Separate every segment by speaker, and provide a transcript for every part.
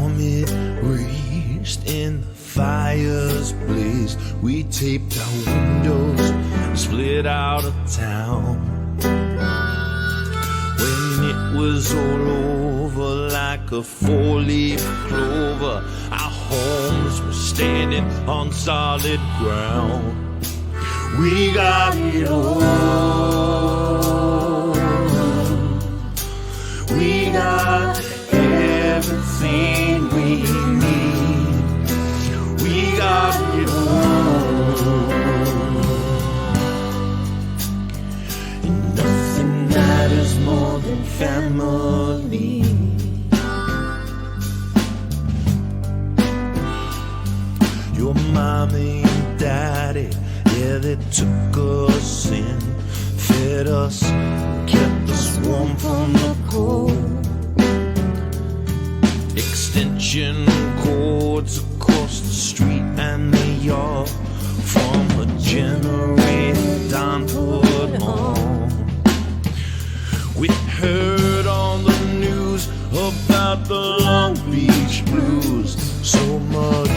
Speaker 1: storm it raged in the fire's blaze. We taped our windows, split out of town. When it was all over, like a four-leaf clover, our homes were standing on solid ground. We got it all. We got everything we need. We got it all. And nothing matters more than family. Your mommy and daddy, yeah, they took us in, fed us, kept us warm from the cold. Extension cords across the street and the yard, from a generator down toward home. We heard on the news about the Long Beach blues, so much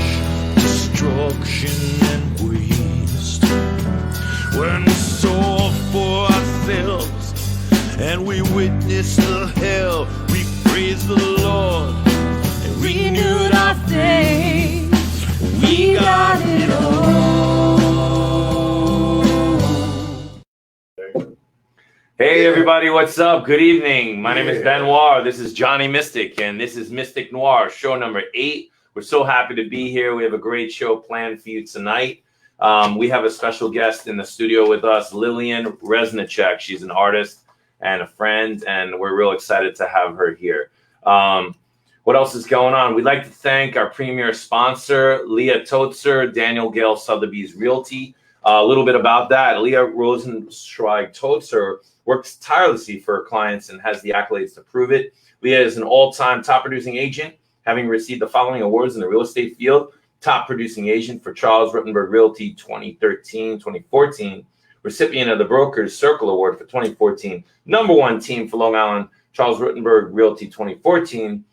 Speaker 1: destruction and waste. When we saw for ourselves and we witnessed the hell, we praised the Lord and renewed our faith. We got it all.
Speaker 2: Hey everybody, what's up? Good evening. My name is Benoir. This is Johnny Mystic, and this is Mystic Noir, show number 8. We're so happy to be here. We have a great show planned for you tonight. We have a special guest in the studio with us, Lillian Reznicek. She's an artist and a friend, and we're real excited to have her here. What else is going on? We'd like to thank our premier sponsor, Leah Totzer, Daniel Gale Sotheby's Realty. A little bit about that. Leah Reznicek Totzer works tirelessly for her clients and has the accolades to prove it. Leah is an all-time top-producing agent, having received the following awards in the real estate field: top producing agent for Charles Rutenberg Realty 2013-2014, recipient of the Brokers Circle Award for 2014, #1 team for Long Island Charles Rutenberg Realty 2014,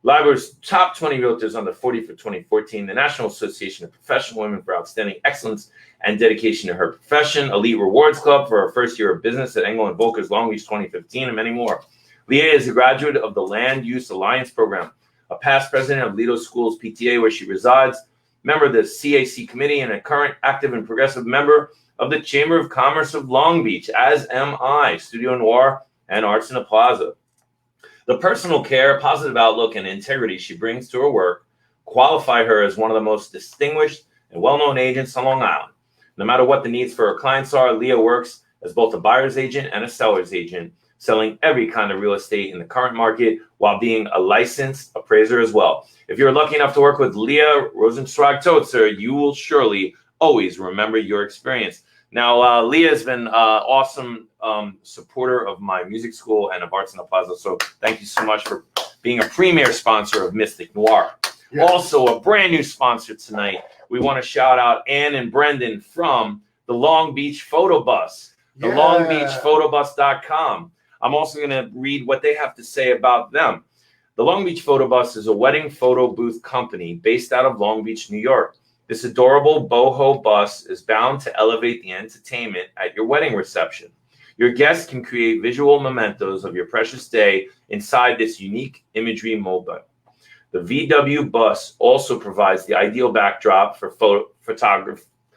Speaker 2: LIBOR's top 20 realtors under 40 for 2014, the National Association of Professional Women for outstanding excellence and dedication to her profession, Elite Rewards Club for her first year of business at Engel & Volker's Long Beach 2015, and many more. Leah is a graduate of the Land Use Alliance program, a past president of Lido Schools PTA, where she resides, member of the CAC committee, and a current active and progressive member of the Chamber of Commerce of Long Beach, as am I, Studio Noir and Arts in the Plaza. The personal care, positive outlook, and integrity she brings to her work qualify her as one of the most distinguished and well-known agents on Long Island. No matter what the needs for her clients are, Leah works as both a buyer's agent and a seller's agent, selling every kind of real estate in the current market while being a licensed appraiser as well. If you're lucky enough to work with Leah Reznicek Totzer, you will surely always remember your experience. Now, Leah has been an awesome supporter of my music school and of Arts in the Plaza, so thank you so much for being a premier sponsor of Mystic Noir. Yeah. Also, a brand new sponsor tonight. We want to shout out Ann and Brendan from the Long Beach Photo Bus, the longbeachphotobus.com. I'm also going to read what they have to say about them. The Long Beach Photo Bus is a wedding photo booth company based out of Long Beach, New York. This adorable boho bus is bound to elevate the entertainment at your wedding reception. Your guests can create visual mementos of your precious day inside this unique imagery mobile. The VW bus also provides the ideal backdrop for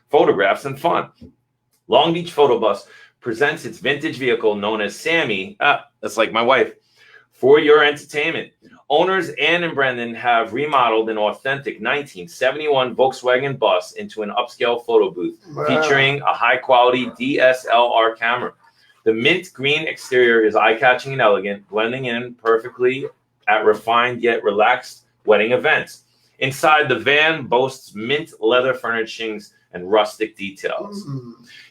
Speaker 2: photographs and fun. Long Beach Photo Bus presents its vintage vehicle known as Sammy, that's like my wife, for your entertainment. Owners Ann and Brendan have remodeled an authentic 1971 Volkswagen bus into an upscale photo booth featuring a high-quality DSLR camera. The mint green exterior is eye-catching and elegant, blending in perfectly at refined yet relaxed wedding events. Inside, the van boasts mint leather furnishings and rustic details.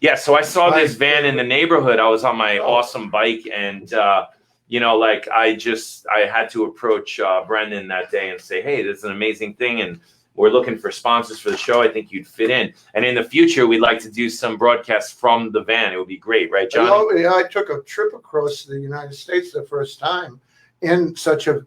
Speaker 2: Yeah, so I saw this van in the neighborhood. I was on my awesome bike, and I had to approach Brendan that day and say, hey, this is an amazing thing, and we're looking for sponsors for the show. I think you'd fit in. And in the future, we'd like to do some broadcasts from the van. It would be great, right, Johnny?
Speaker 3: I took a trip across the United States the first time, in such a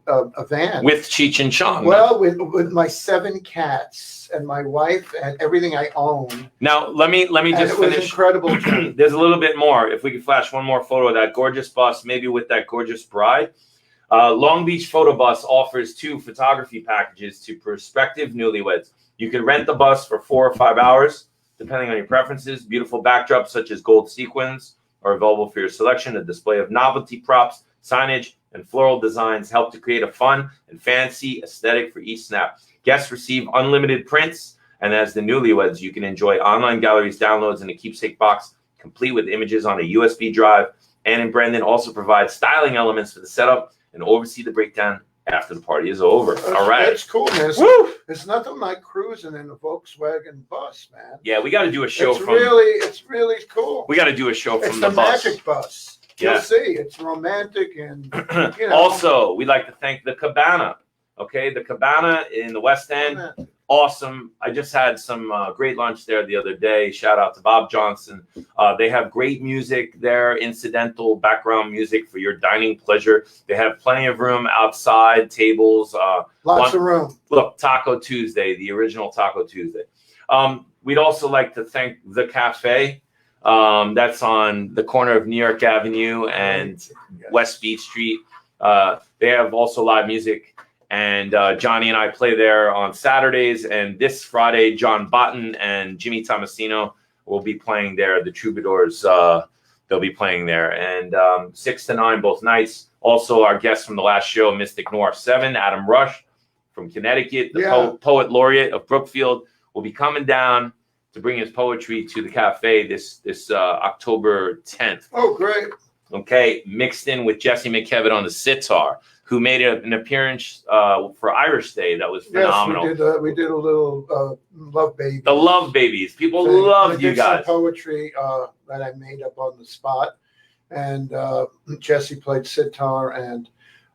Speaker 3: van.
Speaker 2: With Cheech and Chong.
Speaker 3: Well, with my 7 cats and my wife and everything I own.
Speaker 2: Now, let me just
Speaker 3: it was
Speaker 2: finish.
Speaker 3: Incredible.
Speaker 2: There's a little bit more. If we could flash one more photo of that gorgeous bus, maybe with that gorgeous bride. Long Beach Photo Bus offers 2 photography packages to prospective newlyweds. You can rent the bus for 4 or 5 hours, depending on your preferences. Beautiful backdrops such as gold sequins are available for your selection. A display of novelty props, signage, and floral designs help to create a fun and fancy aesthetic for each snap. Guests receive unlimited prints, and as the newlyweds, you can enjoy online galleries, downloads, and a keepsake box complete with images on a USB drive. Ann and Brendan also provide styling elements for the setup and oversee the breakdown after the party is over. All right.
Speaker 3: That's cool, man.
Speaker 2: Woo!
Speaker 3: It's nothing like cruising in a Volkswagen bus, man.
Speaker 2: Yeah, we got to do a show
Speaker 3: It's really cool.
Speaker 2: We got to do a show from the
Speaker 3: bus. It's the magic bus.
Speaker 2: Yeah.
Speaker 3: You'll see. It's romantic and,
Speaker 2: Also, we'd like to thank the Cabana. Okay, the Cabana in the West End. Awesome. I just had some great lunch there the other day. Shout out to Bob Johnson. They have great music there, incidental background music for your dining pleasure. They have plenty of room outside, tables.
Speaker 3: Lots of room.
Speaker 2: Look, Taco Tuesday, the original Taco Tuesday. We'd also like to thank The Cafe. That's on the corner of New York Avenue and West Beach Street. They have also live music. And Johnny and I play there on Saturdays. And this Friday, John Botten and Jimmy Tomasino will be playing there. The Troubadours, they'll be playing there. And 6 to 9 both nights. Also, our guest from the last show, Mystic Noir 7, Adam Rush from Connecticut, the poet laureate of Brookfield, will be coming down to bring his poetry to the cafe this October 10th.
Speaker 3: Oh, great.
Speaker 2: Okay, mixed in with Jesse McKevitt on the sitar, who made an appearance for Irish Day that was phenomenal.
Speaker 3: Yes, we did a little Love Baby.
Speaker 2: The Love Babies. People loved you guys.
Speaker 3: Some poetry that I made up on the spot. And Jesse played sitar, and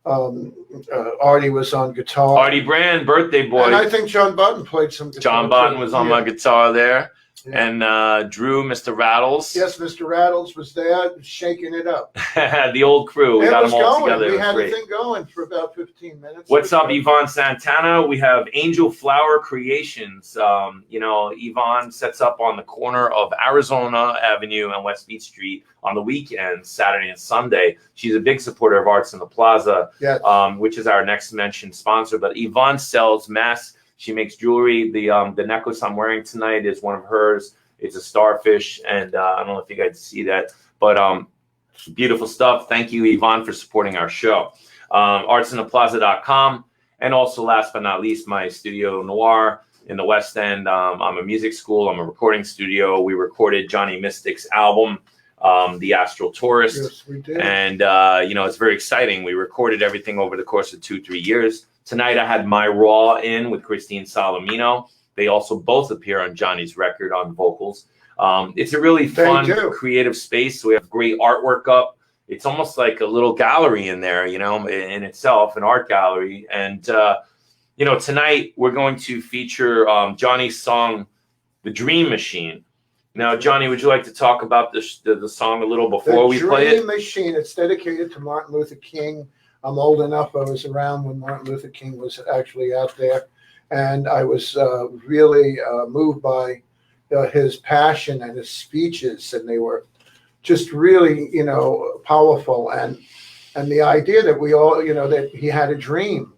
Speaker 3: Artie was on guitar.
Speaker 2: Artie Brand, birthday boy.
Speaker 3: And I think John Button played some guitar.
Speaker 2: John Button was on my guitar there. Yeah. And Drew, Mr. Rattles.
Speaker 3: Yes, Mr. Rattles was there shaking it up.
Speaker 2: The old crew. We got them all together.
Speaker 3: We had the thing going for about 15 minutes.
Speaker 2: What's up, Yvonne Santana? We have Angel Flower Creations. Yvonne sets up on the corner of Arizona Avenue and West Beach Street on the weekends, Saturday and Sunday. She's a big supporter of Arts in the Plaza,
Speaker 3: yes.
Speaker 2: Which is our next mentioned sponsor. But Yvonne sells masks. She makes jewelry. The necklace I'm wearing tonight is one of hers. It's a starfish, and I don't know if you guys see that, but beautiful stuff. Thank you, Yvonne, for supporting our show. Artsintheplaza.com, and also, last but not least, my studio Noir in the West End. I'm a music school. I'm a recording studio. We recorded Johnny Mystic's album, The Astral Tourist.
Speaker 3: Yes, we did.
Speaker 2: And it's very exciting. We recorded everything over the course of 2-3 years. Tonight I had My Raw in with Christine Salamino. They also both appear on Johnny's record on vocals. It's a really fun, creative space. So we have great artwork up. It's almost like a little gallery in there, in itself, an art gallery. And, tonight we're going to feature Johnny's song, The Dream Machine. Now, Johnny, would you like to talk about the song a little before we play it?
Speaker 3: The Dream Machine. It's dedicated to Martin Luther King. I'm old enough. I was around when Martin Luther King was actually out there. And I was really moved by his passion and his speeches. And they were just really, powerful. And the idea that we all, that he had a dream,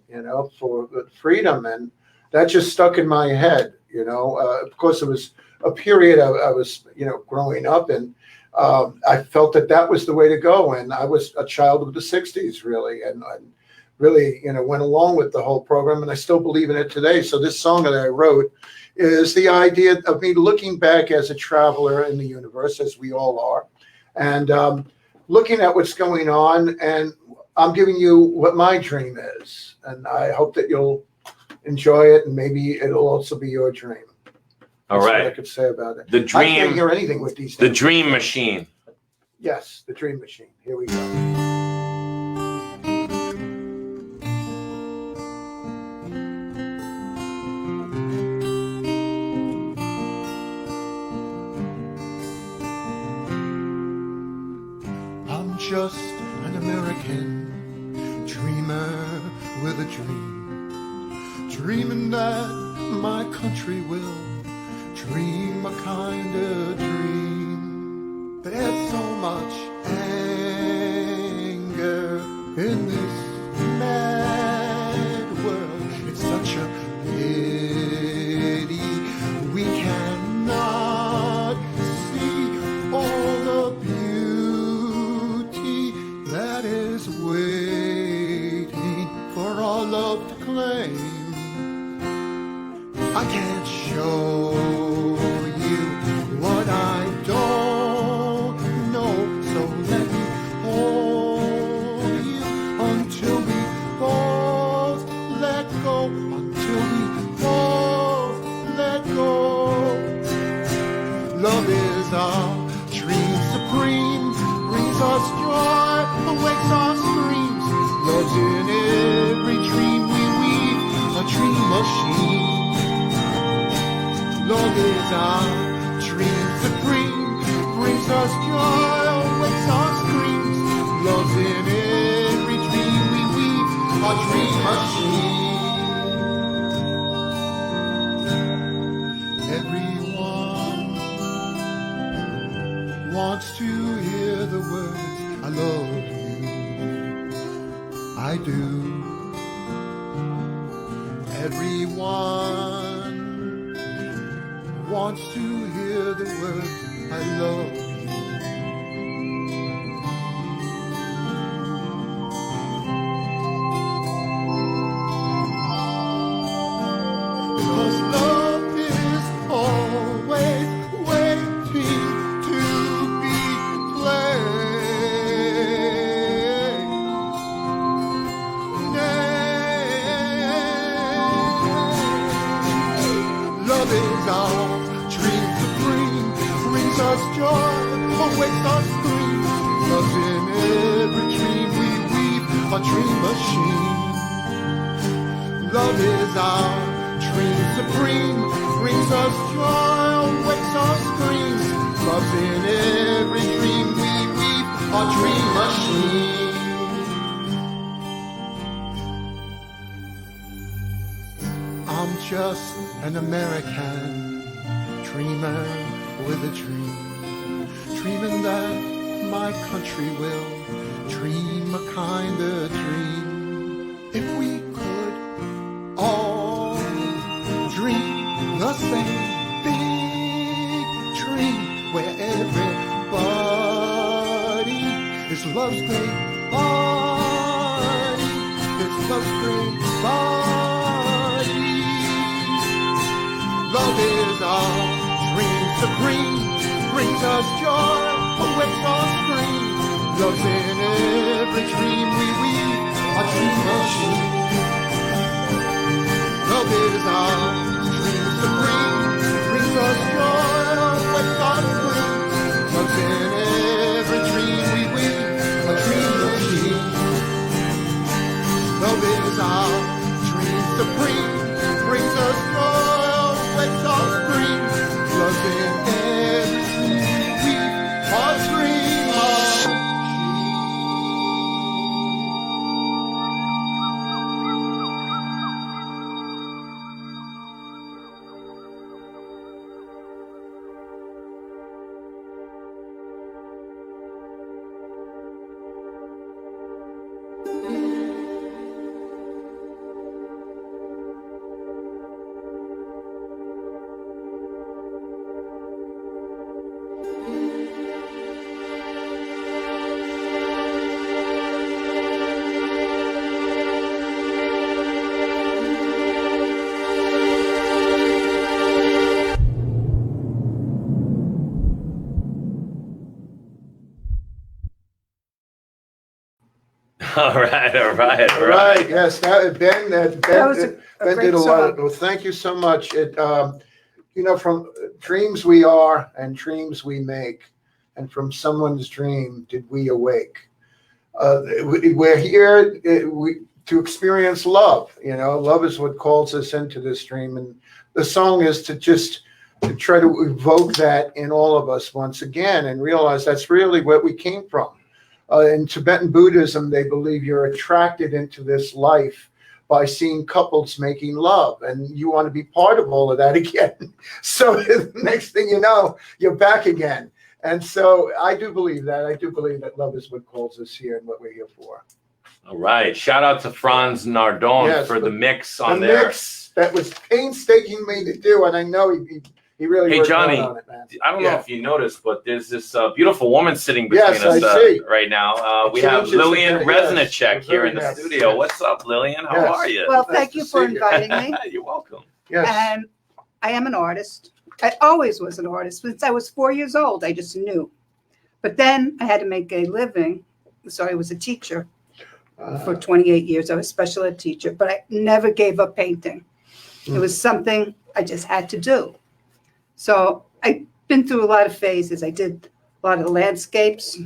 Speaker 3: for freedom. And that just stuck in my head, Of course, it was a period I was, growing up in. I felt that was the way to go. And I was a child of the 60s, really. And I really, went along with the whole program. And I still believe in it today. So this song that I wrote is the idea of me looking back as a traveler in the universe, as we all are, and looking at what's going on. And I'm giving you what my dream is. And I hope that you'll enjoy it. And maybe it'll also be your dream.
Speaker 2: All right.
Speaker 3: What I could say about it.
Speaker 2: The Dream.
Speaker 3: I can't hear anything with these.
Speaker 2: The Dream Machine.
Speaker 3: Yes, The Dream Machine. Here we go.
Speaker 1: I'm just an American dreaming
Speaker 3: dreaming that my country will dream a kind of dream. There's so much anger in this mad world. It's such a pity we cannot see all the beauty that is waiting for our love to claim. I can't show you what I don't know, so let me hold you until we both let go, until we both let go. Love is our dream supreme, brings us joy, awakes our screams. Love's in every dream we weave, a dream machine. Love is our dream supreme, brings us joy, awakes our screams. Love's in every dream we weave, a dream machine. Everyone wants to hear the words, I love you, I do. Everyone wants to hear the words, I love you. Because love is always waiting to be played. Love is our dream supreme, brings us joy, awakes our screams. Love's in every dream we weave, a dream machine. Love is our dream supreme, brings us joy, awakes our screams. Love's in every dream we weave, a dream machine. I'm just an American dreamer with a dream, dreaming that my country will dream a kind of dream. If we could all dream the same big dream, where everybody is love's great body, it's love's great body. Love is our dream supreme, brings us joy, awakes our scream. Love's in every dream we weave, a dream machine. Love is our dream supreme, brings us joy, awakes our scream. Love's in every dream we weave, a dream machine. Love is our dream supreme, brings us joy, awakes our scream. Love's in every dream we weave, a dream machine.
Speaker 2: All right.
Speaker 3: Yes, Ben
Speaker 4: was a
Speaker 3: Ben
Speaker 4: great
Speaker 3: did a lot of.
Speaker 4: song.
Speaker 3: Well, thank you so much. From dreams we are and dreams we make, and from someone's dream did we awake. We're here to experience love. Love is what calls us into this dream, and the song is to try to evoke that in all of us once again, and realize that's really where we came from. In Tibetan Buddhism, they believe you're attracted into this life by seeing couples making love, and you want to be part of all of that again. So the next thing you know, you're back again. And so I do believe that. I do believe that love is what calls us here and what we're here for.
Speaker 2: All right. Shout out to Franz Nardone for the mix on there.
Speaker 3: Mix that was painstaking me to do, and I know he really worked
Speaker 2: Johnny,
Speaker 3: hard on it, man.
Speaker 2: I don't know if you noticed, but there's this beautiful woman sitting between us right now. We have Lillian Reznicek here in the studio.
Speaker 3: Yes.
Speaker 2: What's up, Lillian? How are you?
Speaker 4: Well, thank you for inviting me.
Speaker 2: You're welcome.
Speaker 3: Yes.
Speaker 4: And I am an artist. I always was an artist. Since I was 4 years old, I just knew. But then I had to make a living, so I was a teacher for 28 years. I was a special ed teacher, but I never gave up painting. It was something I just had to do. So I've been through a lot of phases. I did a lot of landscapes.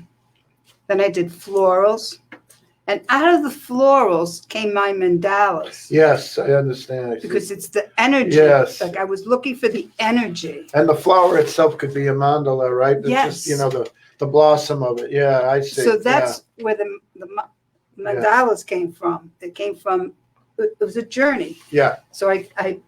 Speaker 4: Then I did florals. And out of the florals came my mandalas.
Speaker 3: Yes, I understand.
Speaker 4: Because it's the energy.
Speaker 3: Yes.
Speaker 4: Like I was looking for the energy.
Speaker 3: And the flower itself could be a mandala, right? It's
Speaker 4: Yes.
Speaker 3: just, the blossom of it. Yeah, I see.
Speaker 4: So that's where the mandalas came from. It came from, it was a journey.
Speaker 3: Yeah.
Speaker 4: So I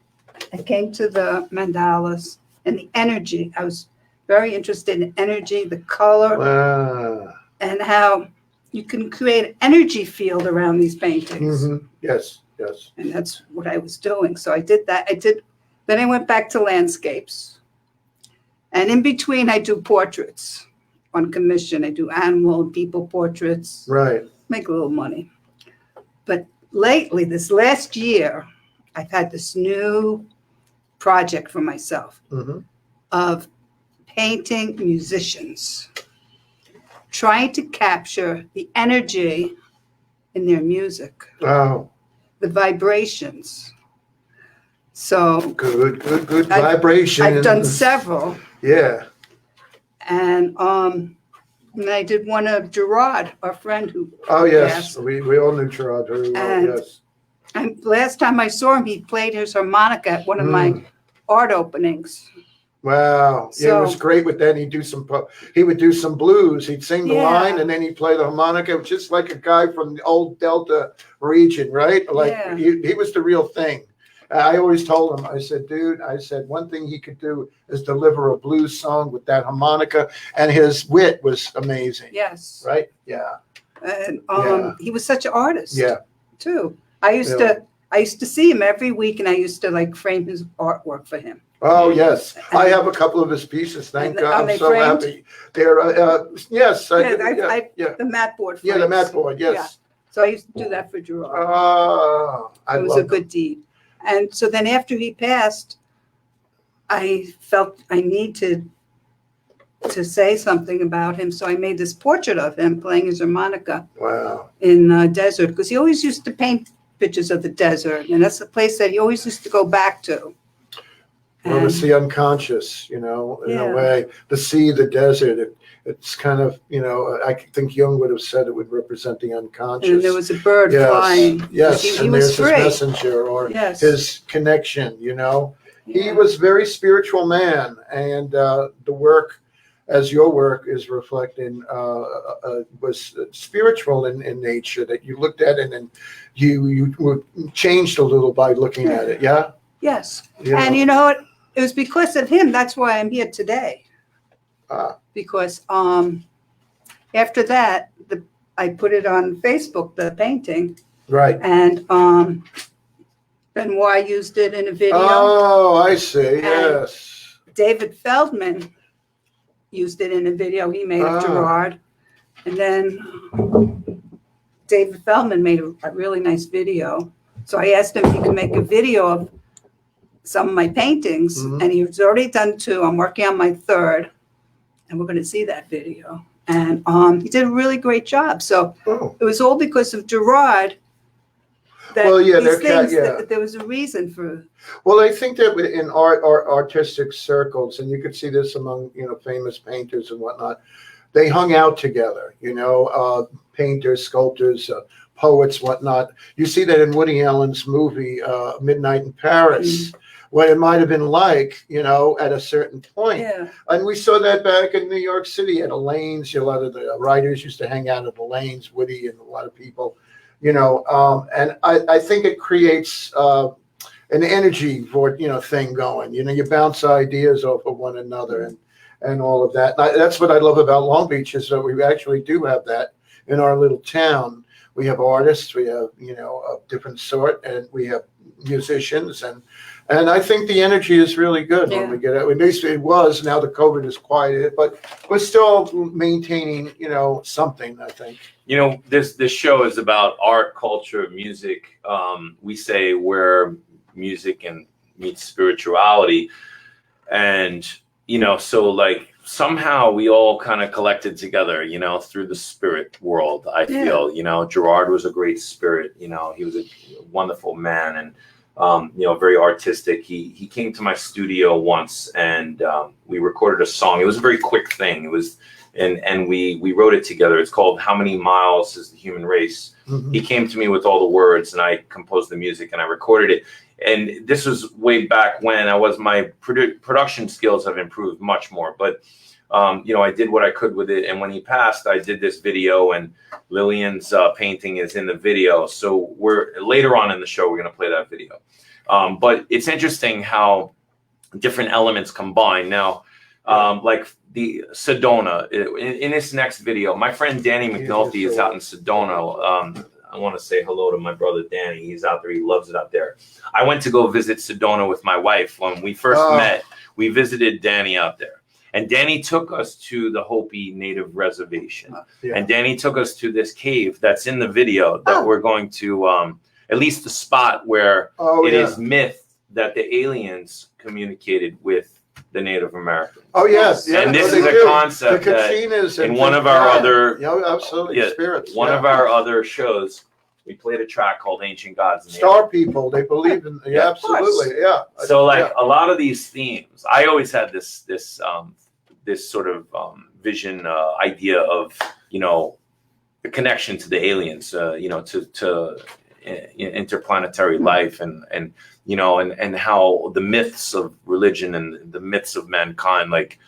Speaker 4: came to the mandalas and the energy. I was very interested in energy, the color,
Speaker 3: Wow.
Speaker 4: and how you can create an energy field around these paintings.
Speaker 3: Mm-hmm. Yes, yes.
Speaker 4: And that's what I was doing. So I did that. Then I went back to landscapes. And in between, I do portraits on commission. I do animal and people portraits.
Speaker 3: Right.
Speaker 4: Make a little money. But lately, this last year, I've had this new project for myself of painting musicians, trying to capture the energy in their music,
Speaker 3: Oh,
Speaker 4: the vibrations. So
Speaker 3: good vibration.
Speaker 4: I've done several.
Speaker 3: Yeah.
Speaker 4: And I did one of Gerard, our friend who
Speaker 3: Oh, yes.
Speaker 4: passed.
Speaker 3: We all knew Gerard very well.
Speaker 4: And
Speaker 3: Yes.
Speaker 4: And last time I saw him, he played his harmonica at one of my art openings.
Speaker 3: Wow. Yeah, it was great with that. He would do some blues. He'd sing the line and then he'd play the harmonica, just like a guy from the old Delta region, right? Like he was the real thing. I always told him, I said, dude, one thing he could do is deliver a blues song with that harmonica, and his wit was amazing.
Speaker 4: Yes.
Speaker 3: Right? Yeah.
Speaker 4: And he was such an artist.
Speaker 3: Yeah.
Speaker 4: Too. I used to see him every week, and I used to like frame his artwork for him.
Speaker 3: Oh, yes. I have a couple of his pieces. Thank God. I'm so
Speaker 4: framed?
Speaker 3: happy. They're, yes.
Speaker 4: The mat board.
Speaker 3: Yeah, the mat board, yes.
Speaker 4: Yeah. So I used to do that for Gerard.
Speaker 3: Oh,
Speaker 4: it was a good deed. And so then after he passed, I felt I need to say something about him. So I made this portrait of him playing his harmonica in the desert, because he always used to paint pictures of the desert. And that's the place that he always used to go back to.
Speaker 3: Well, it's the unconscious, in a way. To see the desert, it's kind of, I think Jung would have said it would represent the unconscious.
Speaker 4: And there was a bird flying.
Speaker 3: Yes,
Speaker 4: he
Speaker 3: and
Speaker 4: was
Speaker 3: there's
Speaker 4: free.
Speaker 3: his messenger or his connection, He was a very spiritual man, and the work, as your work is reflecting, was spiritual in nature, that you looked at it and you were changed a little by looking at it, yeah?
Speaker 4: Yes. And you know what? It was because of him. That's why I'm here today. Because after that, I put it on Facebook, the painting.
Speaker 3: Right.
Speaker 4: And Benoir used it in a video.
Speaker 3: Oh, I see. Yes.
Speaker 4: David Feldman used it in a video he made of Gerard. And then David Feldman made a really nice video. So I asked him if he could make a video of some of my paintings, and he's already done 2. I'm working on my 3rd, and we're going to see that video. And he did a really great job. So it was all because of Gerard. That that there was a reason for.
Speaker 3: Well, I think that in artistic circles, and you could see this among famous painters and whatnot, they hung out together. Painters, sculptors, poets, whatnot. You see that in Woody Allen's movie Midnight in Paris. What it might have been like, at a certain point. Yeah. And we saw that back in New York City at the lanes. A lot of the writers used to hang out at the lanes, Woody and a lot of people. and I think it creates an energy for thing going. You bounce ideas off of one another and all of that. That's what I love about Long Beach, is that we actually do have that in our little town. We have artists, we have of different sort, and we have musicians, and I think the energy is really good when we get out. At least it was. Now the COVID has quieted it, but we're still maintaining something, I think.
Speaker 2: This show is about art, culture, music. We say where music and meets spirituality, and so like somehow we all kind of collected together through the spirit world. I feel Gerard was a great spirit. He was a wonderful man, and very artistic. He came to my studio once, and we recorded a song. It was a very quick thing. It was and we wrote it together. It's called How Many Miles Is the Human Race? He came to me with all the words, and I composed the music and I recorded it. And this was way back when my production skills have improved much more. But, I did what I could with it. And when he passed, I did this video, and Lillian's painting is in the video. So later on in the show, we're going to play that video. But it's interesting how different elements combine. Now, like the Sedona, in this next video, my friend Danny McNulty is out in Sedona. I want to say hello to my brother Danny. He's out there. He loves it out there. I went to go visit Sedona with my wife. When we first met, we visited Danny out there. And Danny took us to the Hopi Native Reservation. And Danny took us to this cave that's in the video that we're going to, at least the spot where it is myth that the aliens communicated with the Native Americans.
Speaker 3: Oh, yes.
Speaker 2: And this is a concept that in one of our other
Speaker 3: spirits.
Speaker 2: One of our other shows, we played a track called Ancient Gods.
Speaker 3: Star people, they believe in absolutely. Yeah.
Speaker 2: So a lot of these themes, I always had this sort of vision, idea of the connection to the aliens, to interplanetary life, and how the myths of religion and the myths of mankind, like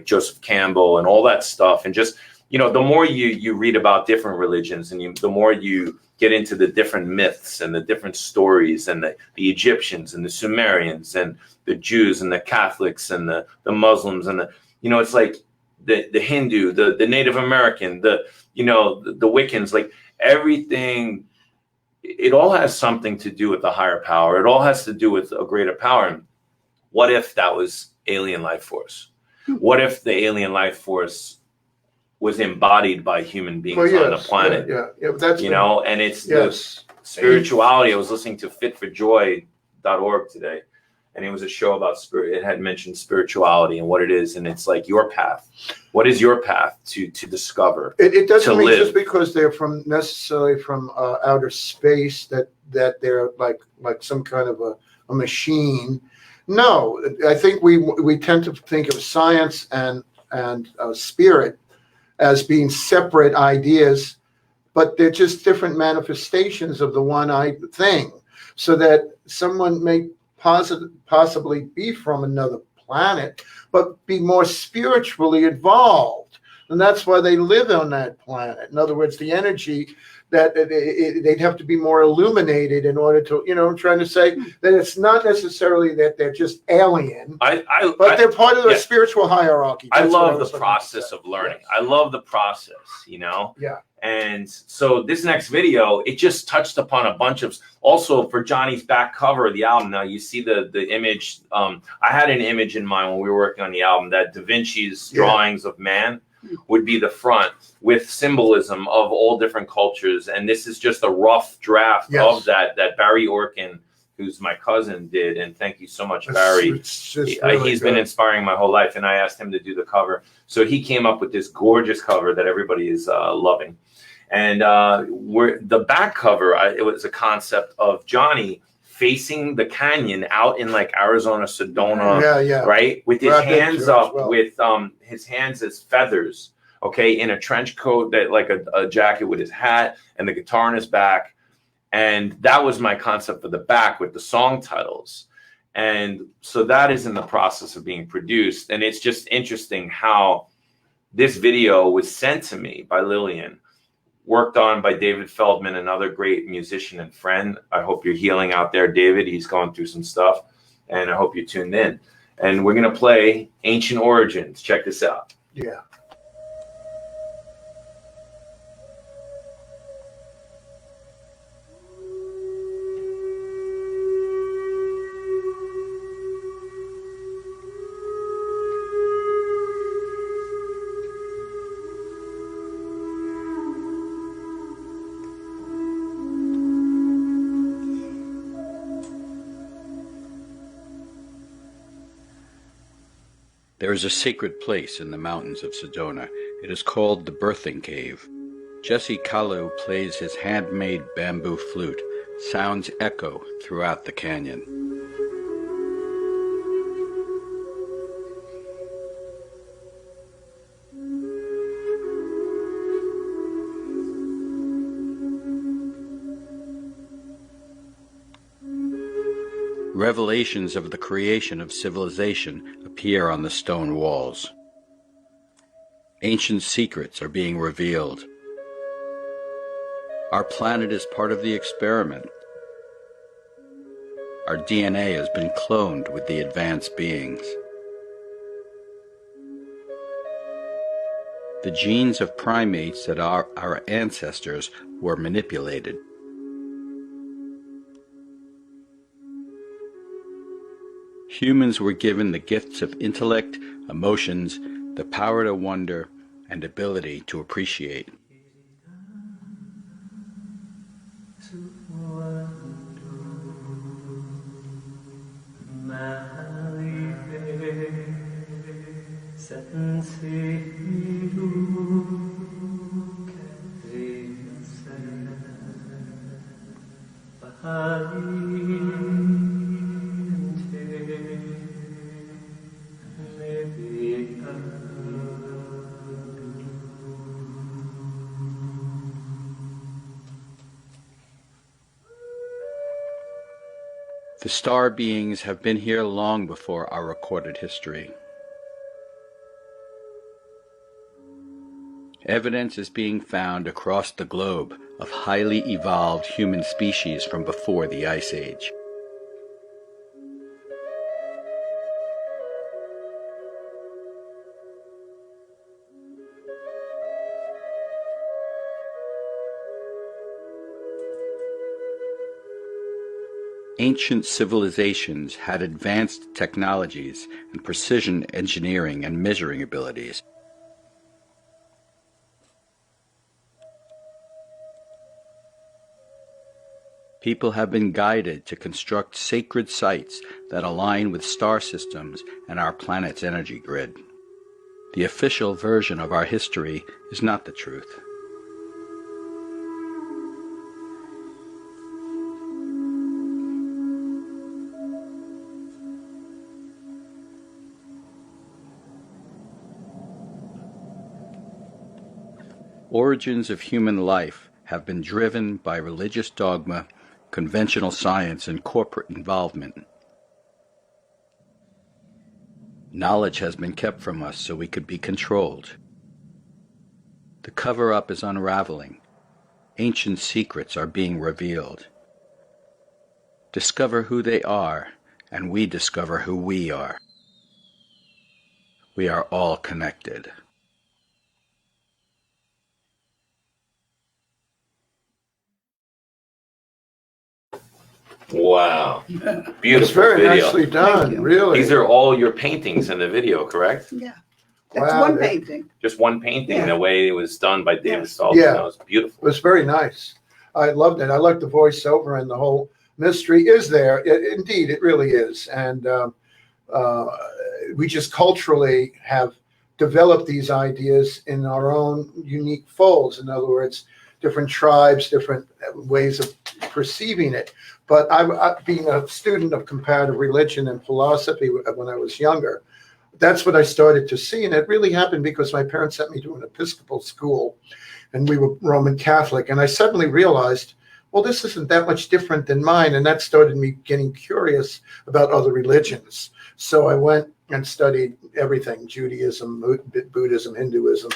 Speaker 2: Joseph Campbell and all that stuff. And just, the more you read about different religions, and the more you get into the different myths and the different stories, and the Egyptians and the Sumerians and the Jews and the Catholics and the Muslims and it's like the Hindu, the Native American, the Wiccans, like everything. It all has something to do with the higher power. It all has to do with a greater power. And what if that was alien life force? What if the alien life force was embodied by human beings on the planet?
Speaker 3: That's
Speaker 2: and it's the spirituality. I was listening to fitforjoy.org today, and it was a show about spirit. It had mentioned spirituality and what it is, and it's like your path. What is your path to discover?
Speaker 3: It doesn't mean
Speaker 2: live.
Speaker 3: Just because they're necessarily from outer space that they're like some kind of a machine. No, I think we tend to think of science and spirit as being separate ideas, but they're just different manifestations of the one thing. So that someone may possibly be from another planet, but be more spiritually involved. And that's why they live on that planet. In other words, the energy that they'd have to be more illuminated in order to, I'm trying to say that it's not necessarily that they're just alien, but they're part of the spiritual hierarchy.
Speaker 2: I love the process of learning. Yes. I love the process,
Speaker 3: Yeah.
Speaker 2: And so this next video, it just touched upon a bunch of, also for Johnny's back cover of the album. Now you see the image. I had an image in mind when we were working on the album that Da Vinci's drawings of man would be the front with symbolism of all different cultures. And this is just a rough draft of that Barry Orkin, who's my cousin, did. And thank you so much, Barry. He's been inspiring my whole life. And I asked him to do the cover. So he came up with this gorgeous cover that everybody is loving. And the back cover, it was a concept of Johnny facing the canyon out in like Arizona, Sedona, right? With his hands up, with his hands as feathers, okay, in a trench coat, that like a jacket with his hat and the guitar in his back. And that was my concept for the back with the song titles. And so that is in the process of being produced. And it's just interesting how this video was sent to me by Lillian worked on by David Feldman, another great musician and friend. I hope you're healing out there, David. He's going through some stuff, and I hope you tuned in. And we're going to play Ancient Origins. Check this out.
Speaker 3: Yeah.
Speaker 5: There is a sacred place in the mountains of Sedona. It is called the Birthing Cave. Jessie Halu plays his handmade bamboo flute. Sounds echo throughout the canyon. Revelations of the creation of civilization appear on the stone walls. Ancient secrets are being revealed. Our planet is part of the experiment. Our DNA has been cloned with the advanced beings. The genes of primates that are our ancestors were manipulated. Humans were given the gifts of intellect, emotions, the power to wonder, and ability to appreciate. The star beings have been here long before our recorded history. Evidence is being found across the globe of highly evolved human species from before the Ice Age. Ancient civilizations had advanced technologies and precision engineering and measuring abilities. People have been guided to construct sacred sites that align with star systems and our planet's energy grid. The official version of our history is not the truth. Origins of human life have been driven by religious dogma, conventional science, and corporate involvement. Knowledge has been kept from us so we could be controlled. The cover-up is unraveling. Ancient secrets are being revealed. Discover who they are, and we discover who we are. We are all connected.
Speaker 2: Wow. Beautiful
Speaker 3: It's very
Speaker 2: video.
Speaker 3: nicely
Speaker 4: Thank
Speaker 3: done,
Speaker 4: you.
Speaker 3: really.
Speaker 2: These are all your paintings in the video, correct?
Speaker 4: Yeah. That's
Speaker 3: Wow,
Speaker 4: one
Speaker 3: they-
Speaker 4: painting.
Speaker 2: Just one painting,
Speaker 4: Yeah.
Speaker 2: the way it was done by David Feldman.
Speaker 3: Yeah.
Speaker 2: That was beautiful.
Speaker 3: It was very nice. I loved it. I liked the voiceover, and the whole mystery is there. Indeed, it really is. And we just culturally have developed these ideas in our own unique folds. In other words, different tribes, different ways of perceiving it. But I being a student of comparative religion and philosophy when I was younger, that's what I started to see. And it really happened because my parents sent me to an Episcopal school, and we were Roman Catholic. And I suddenly realized, well, this isn't that much different than mine. And that started me getting curious about other religions. So I went and studied everything, Judaism, Buddhism, Hinduism,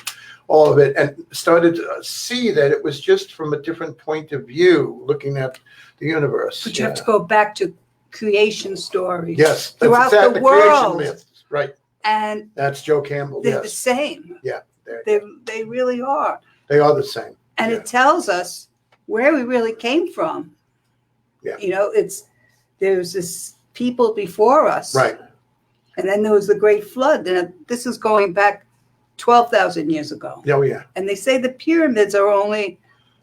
Speaker 3: all of it, and started to see that it was just from a different point of view, looking at the universe.
Speaker 4: But you have to go back to creation stories.
Speaker 3: Yes,
Speaker 4: throughout
Speaker 3: that's
Speaker 4: the
Speaker 3: creation
Speaker 4: world.
Speaker 3: myth, right?
Speaker 4: And
Speaker 3: That's Joe Campbell.
Speaker 4: they're the
Speaker 3: Yes,
Speaker 4: same.
Speaker 3: yeah,
Speaker 4: They really are.
Speaker 3: they are the same.
Speaker 4: And
Speaker 3: Yeah.
Speaker 4: it tells us where we really came from.
Speaker 3: Yeah.
Speaker 4: You know, there's this people before us.
Speaker 3: Right.
Speaker 4: And then there was the Great Flood. And this is going back 12,000 years ago.
Speaker 3: Oh, yeah.
Speaker 4: And they say the pyramids are only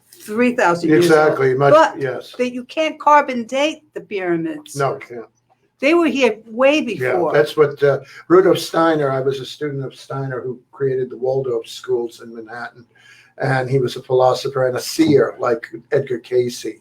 Speaker 4: 3,000 years old.
Speaker 3: Exactly. Much,
Speaker 4: But
Speaker 3: yes.
Speaker 4: that you can't carbon date the pyramids.
Speaker 3: No, you can't.
Speaker 4: They were here way
Speaker 3: Yeah,
Speaker 4: before.
Speaker 3: that's what Rudolf Steiner, I was a student of Steiner who created the Waldorf schools in Manhattan. And he was a philosopher and a seer like Edgar Cayce.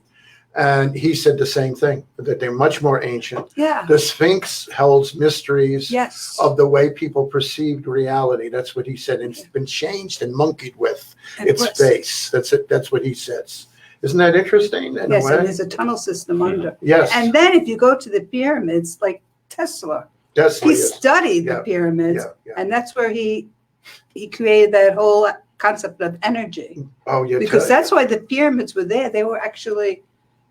Speaker 3: And he said the same thing, that they're much more ancient.
Speaker 4: Yeah.
Speaker 3: The Sphinx holds mysteries
Speaker 4: Yes.
Speaker 3: of the way people perceived reality. That's what he said. And it's been changed and monkeyed with
Speaker 4: And
Speaker 3: its
Speaker 4: what's-
Speaker 3: face. That's it. That's what he says. Isn't that interesting in
Speaker 4: Yes,
Speaker 3: a
Speaker 4: and
Speaker 3: way?
Speaker 4: there's a tunnel system under.
Speaker 3: Yes.
Speaker 4: And then if you go to the pyramids, like Tesla,
Speaker 3: Tesla
Speaker 4: he
Speaker 3: is.
Speaker 4: studied
Speaker 3: Yeah,
Speaker 4: the pyramids,
Speaker 3: yeah.
Speaker 4: and that's where he created that whole concept of energy.
Speaker 3: Oh, yeah.
Speaker 4: Because that's why the pyramids were there. They were actually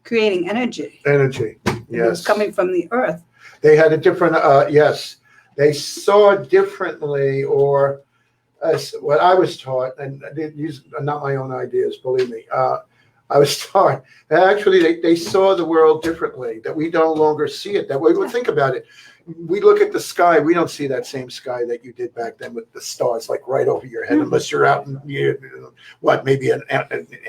Speaker 4: creating energy.
Speaker 3: energy.
Speaker 4: And it was
Speaker 3: Yes.
Speaker 4: coming from the earth.
Speaker 3: They had a different, yes, they saw differently, or as what I was taught, and these are not my own ideas, believe me. I was taught that actually they saw the world differently, that we no longer see it that way. Well, think about it. We look at the sky, we don't see that same sky that you did back then with the stars like right over your head, unless you're out in, maybe in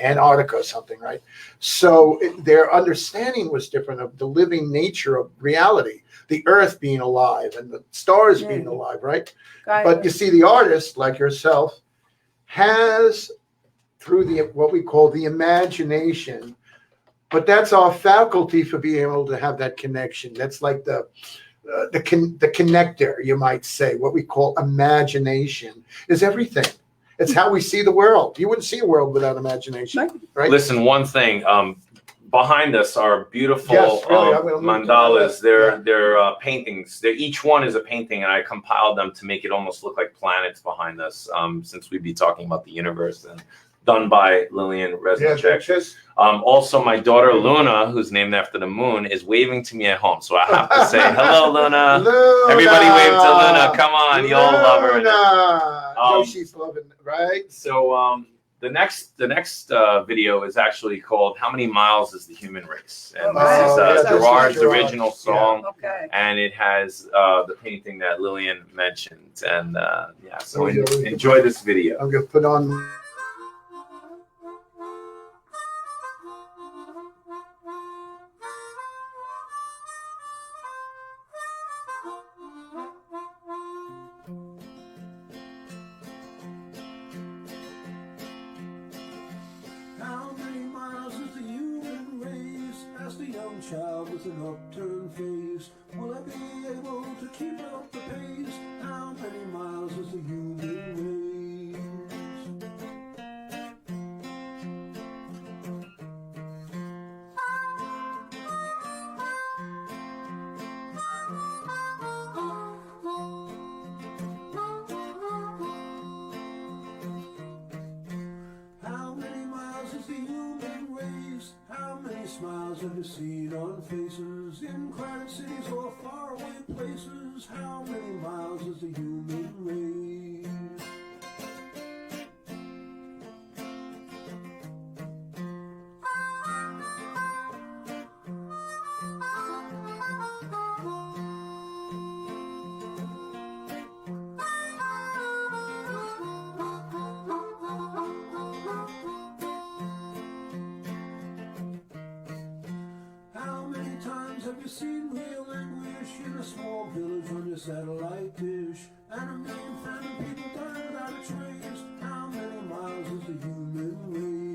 Speaker 3: Antarctica or something, right? So their understanding was different of the living nature of reality, the earth being alive and the stars being alive, right? But you see, the artist, like yourself, has through what we call the imagination, but that's our faculty for being able to have that connection. That's like the connector, you might say. What we call imagination is everything. It's how we see the world. You wouldn't see a world without imagination, right?
Speaker 2: Listen, one thing. Behind us are beautiful
Speaker 3: Yes, really, I'm gonna look
Speaker 2: mandalas.
Speaker 3: to that.
Speaker 2: They're paintings. Each one is a painting, and I compiled them to make it almost look like planets behind us. Since we'd be talking about the universe, and done by Lillian Reznicek. Also, my daughter Luna, who's named after the moon, is waving to me at home. So I have to say, hello, Luna.
Speaker 3: Luna.
Speaker 2: Everybody wave to Luna. Come on, you all love her.
Speaker 3: Luna. She's loving it, right?
Speaker 2: So the next video is actually called "How Many Miles Is the Human Race?" And this is Gerard's original song,
Speaker 4: Okay.
Speaker 2: and it has the painting that Lillian mentioned. And yeah, so enjoy this video.
Speaker 3: I'm gonna put on.
Speaker 6: How many miles is the human race? Asked a young child with an upturned face. Will I be able to keep up the pace? How many miles is the human race? How many miles is the human race? How many smiles have you seen on faces in crowded cities or faraway places? How many miles is the human race? How many times have you seen real anguish in a small village on your satellite dish? And a million friendly people died without a trace. How many miles is the human race?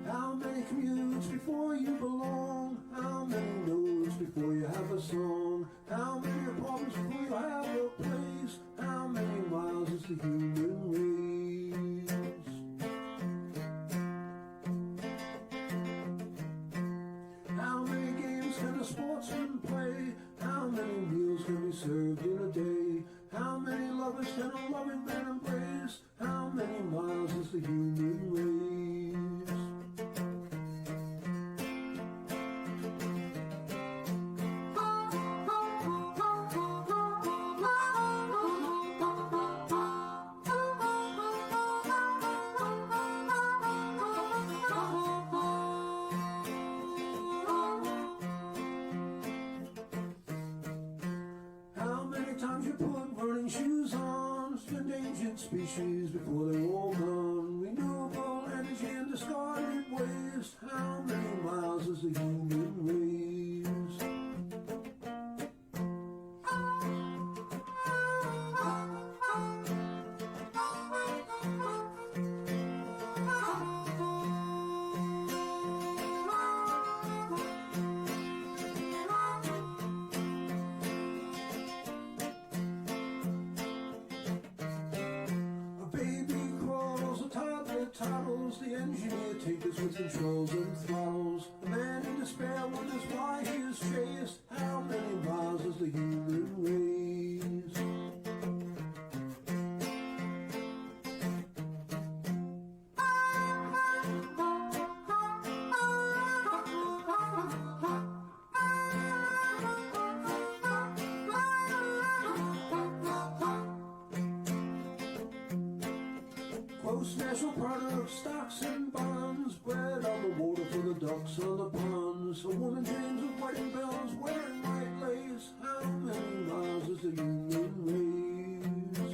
Speaker 6: How many commutes streets before you belong? How many notes before you have a song? How many apartments before you have a place? How many miles is the human race? How many games can a sportsman play? How many meals can be served in a day? How many lovers can a loving man embrace? How many miles is the human race? How many times you put running shoes on? Endangered species before they're all gone. Renewable energy and discarded waste. How many miles is the human race? A baby crawls, a toddler toddles, the engineer takes with controls and throttles. A man in despair wonders why he is chased. How many miles is the human race? Gross national products, stocks and bonds, bread on the water for the ducks on the ponds. A woman dreams of wedding bells, wearing white lace. How many miles is the human race?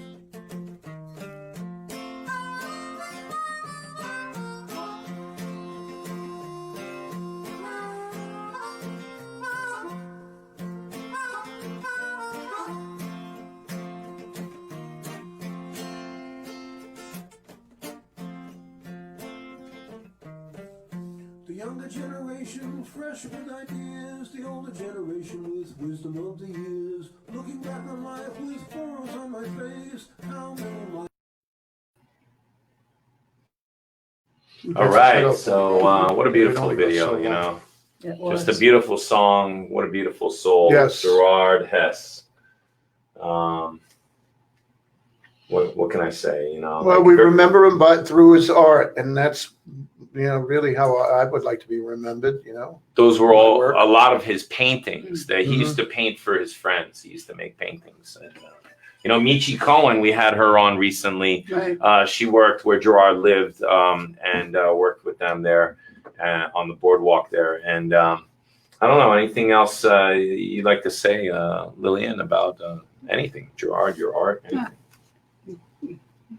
Speaker 6: The younger generation fresh with ideas, the older generation with wisdom of the years. Looking back on life with furrows on my face. How many miles?
Speaker 2: All right. So what a beautiful video, you know.
Speaker 4: It was.
Speaker 2: Just a beautiful song. What a beautiful soul.
Speaker 3: Yes.
Speaker 2: Gerard Hess. What can I say? You know.
Speaker 3: Well,
Speaker 2: like,
Speaker 3: we remember him through his art, and that's, you know, really how I would like to be remembered, you know.
Speaker 2: those were all
Speaker 3: work.
Speaker 2: a lot of his paintings that he
Speaker 3: Mhm.
Speaker 2: used to paint for his friends. He used to make paintings. And, you know, Michi Cohen, we had her on recently.
Speaker 4: Right.
Speaker 2: She worked where Gerard lived and worked with them there on the boardwalk there. And I don't know, anything else you'd like to say, Lillian, about anything? Gerard, your art? Anything?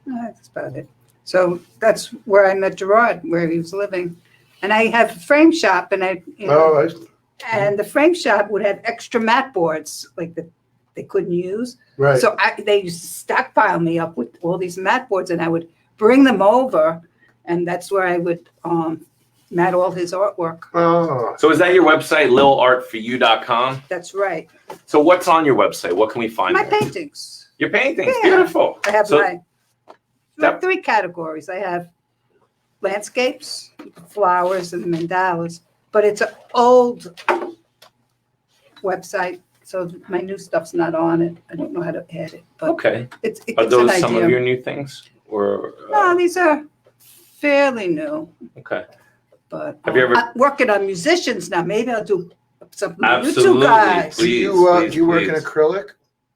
Speaker 4: That's about it. So that's where I met Gerard, where he was living. And I have a frame shop, and and the frame shop would have extra mat boards, like that they couldn't use.
Speaker 3: Right.
Speaker 4: So they used to stockpile me up with all these mat boards, and I would bring them over, and that's where I would mat all his artwork.
Speaker 3: Oh,
Speaker 2: So is that your website, lilartforyou.com?
Speaker 4: That's right.
Speaker 2: So what's on your website? What can we find
Speaker 4: My
Speaker 2: there?
Speaker 4: paintings.
Speaker 2: Your paintings,
Speaker 4: Yeah.
Speaker 2: beautiful.
Speaker 4: I have
Speaker 2: So-
Speaker 4: my three categories. I have landscapes, flowers, and mandalas, but it's an old website, so my new stuff's not on it. I don't know how to add it, but
Speaker 2: Okay.
Speaker 4: it
Speaker 2: Are
Speaker 4: gives an
Speaker 2: those some
Speaker 4: idea.
Speaker 2: of your new things? Or
Speaker 4: No, these are fairly new,
Speaker 2: okay.
Speaker 4: but
Speaker 2: Have you ever-
Speaker 4: I'm working on musicians now. Maybe I'll do something with you two
Speaker 2: Absolutely.
Speaker 4: guys.
Speaker 3: do
Speaker 2: Please,
Speaker 3: you work in
Speaker 2: please.
Speaker 3: acrylic?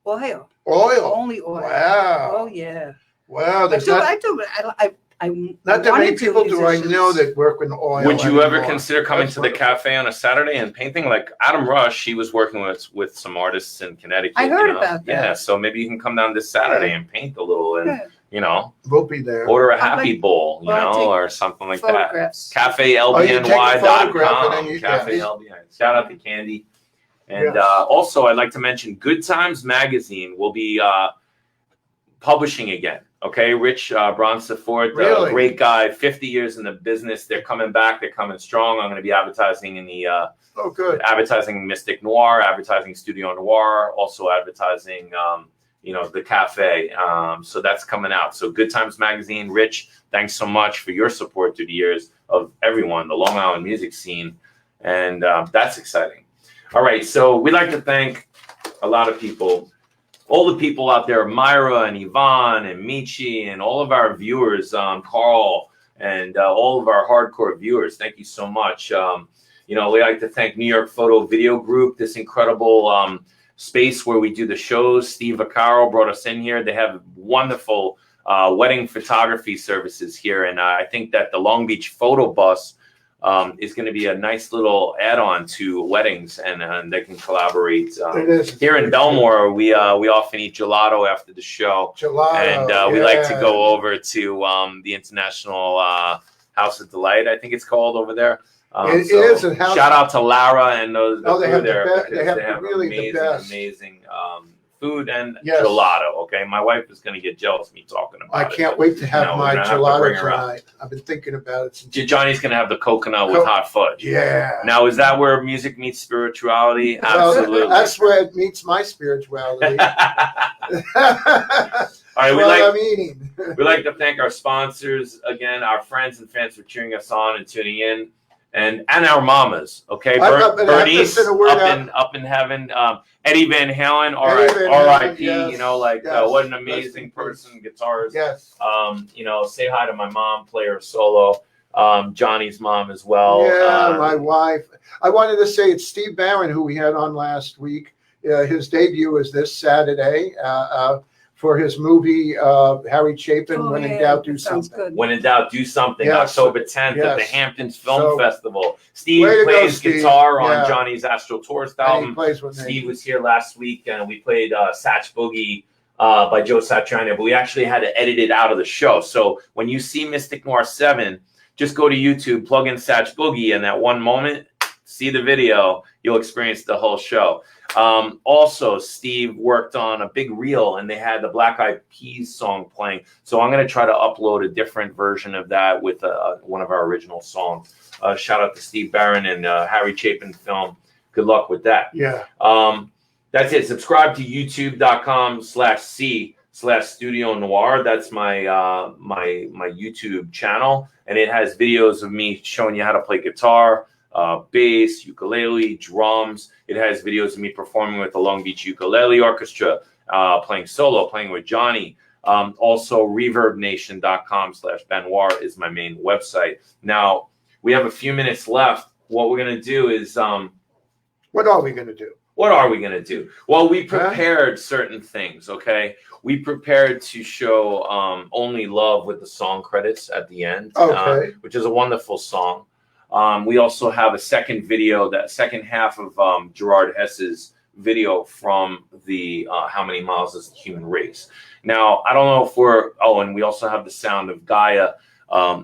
Speaker 4: Oil,
Speaker 3: Oil.
Speaker 4: only oil.
Speaker 3: Wow.
Speaker 4: Oh, yeah.
Speaker 3: Wow.
Speaker 4: I
Speaker 3: There's
Speaker 4: do,
Speaker 3: not,
Speaker 4: I do. I
Speaker 3: not that many
Speaker 4: wanted to
Speaker 3: people do I know
Speaker 4: musicians.
Speaker 3: that work with oil.
Speaker 2: Would you ever
Speaker 3: anymore.
Speaker 2: consider coming
Speaker 3: That's
Speaker 2: to the
Speaker 3: wonderful.
Speaker 2: cafe on a Saturday and painting? Like Adam Rush, he was working with some artists in Connecticut.
Speaker 4: I heard
Speaker 2: you know?
Speaker 4: about that.
Speaker 2: Yeah, so maybe you can come down this Saturday and paint a little and,
Speaker 4: Yeah.
Speaker 2: you know,
Speaker 3: We'll be there.
Speaker 2: order a
Speaker 4: I'd
Speaker 2: Happy
Speaker 4: like-
Speaker 2: Bowl, you
Speaker 4: well, I'd
Speaker 2: know,
Speaker 4: take
Speaker 2: or something like that.
Speaker 4: Photographs.
Speaker 2: CafeLBNY.com.
Speaker 3: photograph and then you-
Speaker 2: Cafe
Speaker 3: yeah.
Speaker 2: LBNY. Shout out to Candy. And
Speaker 3: Yes.
Speaker 2: also, I'd like to mention Good Times Magazine will be publishing again. Okay, Rich Bronsefort,
Speaker 3: Really?
Speaker 2: great guy, 50 years in the business. They're coming back. They're coming strong. I'm going to be advertising in the
Speaker 3: Oh, good.
Speaker 2: advertising Mystic Noir, advertising Studio Noir, also advertising the cafe. So that's coming out. So Good Times Magazine, Rich, thanks so much for your support through the years of everyone, the Long Island music scene, and that's exciting. All right, so we'd like to thank a lot of people. All the people out there, Myra and Yvonne and Michi and all of our viewers, Carl and all of our hardcore viewers, thank you so much. We like to thank New York Photo Video Group, this incredible space where we do the shows. Steve Vaccaro brought us in here. They have wonderful wedding photography services here. And I think that the Long Beach Photo Bus is going to be a nice little add-on to weddings, and they can collaborate.
Speaker 3: It is.
Speaker 2: Here in Belmore, we often eat gelato after the show,
Speaker 3: Gelato,
Speaker 2: and we like to go over to the International House of Delight, I think it's called over there.
Speaker 3: It is a house.
Speaker 2: Shout out to Lara and those
Speaker 3: Oh, they
Speaker 2: crew
Speaker 3: have the
Speaker 2: there,
Speaker 3: best-
Speaker 2: because
Speaker 3: they have really the best.
Speaker 2: amazing food and
Speaker 3: Yes.
Speaker 2: gelato. Okay, my wife is going to get jealous of me talking about
Speaker 3: I
Speaker 2: it.
Speaker 3: can't wait to have
Speaker 2: No,
Speaker 3: my
Speaker 2: we're gonna have to
Speaker 3: gelato
Speaker 2: bring her out.
Speaker 3: tonight. I've been thinking about it since.
Speaker 2: Johnny's going to have the coconut with hot fudge.
Speaker 3: Yeah.
Speaker 2: Now, is that where music meets spirituality?
Speaker 3: Well,
Speaker 2: Absolutely.
Speaker 3: that's where it meets my spirituality.
Speaker 2: All right,
Speaker 3: I'm eating.
Speaker 2: we like to thank our sponsors again, our friends and fans for cheering us on and tuning in, and our mamas. Okay,
Speaker 3: I'm not- but I have to
Speaker 2: Bernice
Speaker 3: send a word out.
Speaker 2: up in heaven. Eddie Van Halen,
Speaker 3: Eddie Van Halen,
Speaker 2: R.I.P.
Speaker 3: yes, yes.
Speaker 2: What an amazing person, guitarist.
Speaker 3: Yes.
Speaker 2: Say hi to my mom, player solo. Johnny's mom as well.
Speaker 3: Yeah, my wife. I wanted to say it's Steve Barron, who we had on last week. His debut is this Saturday for his movie Harry Chapin, When in Doubt, Do
Speaker 4: Sounds
Speaker 3: Something.
Speaker 4: good.
Speaker 2: When in doubt, do something.
Speaker 3: Yes.
Speaker 2: October 10th at the
Speaker 3: Yes.
Speaker 2: Hamptons Film
Speaker 3: So,
Speaker 2: Festival. Steve
Speaker 3: way to go,
Speaker 2: plays
Speaker 3: Steve.
Speaker 2: guitar on
Speaker 3: Yeah.
Speaker 2: Johnny's Astral Tourist
Speaker 3: And he
Speaker 2: album.
Speaker 3: plays with me.
Speaker 2: Steve was here last week, and we played Satch Boogie by Joe Satriani, but we actually had to edit it out of the show. So when you see Mystic Noir 7, just go to YouTube, plug in Satch Boogie, and that one moment, see the video, you'll experience the whole show. Also, Steve worked on a big reel, and they had the Black Eyed Peas song playing. So I'm going to try to upload a different version of that with one of our original songs. Shout out to Steve Barron and Harry Chapin Film. Good luck with that.
Speaker 3: Yeah.
Speaker 2: That's it. Subscribe to youtube.com/c/Studio Noir. That's my my YouTube channel, and it has videos of me showing you how to play guitar, bass, ukulele, drums. It has videos of me performing with the Long Beach Ukulele Orchestra, playing solo, playing with Johnny. Also, ReverbNation.com/Benoir is my main website. Now, we have a few minutes left. What we're going to do is...
Speaker 3: What are we going to do?
Speaker 2: What are we going to do? Well, we prepared certain things, okay? We prepared to show Only Love with the song credits at the end, which is a wonderful song. We also have a second video, that second half of Gerard Hess's video from the How Many Miles Is the Human Race. Now, I don't know if and we also have the Sound of Gaia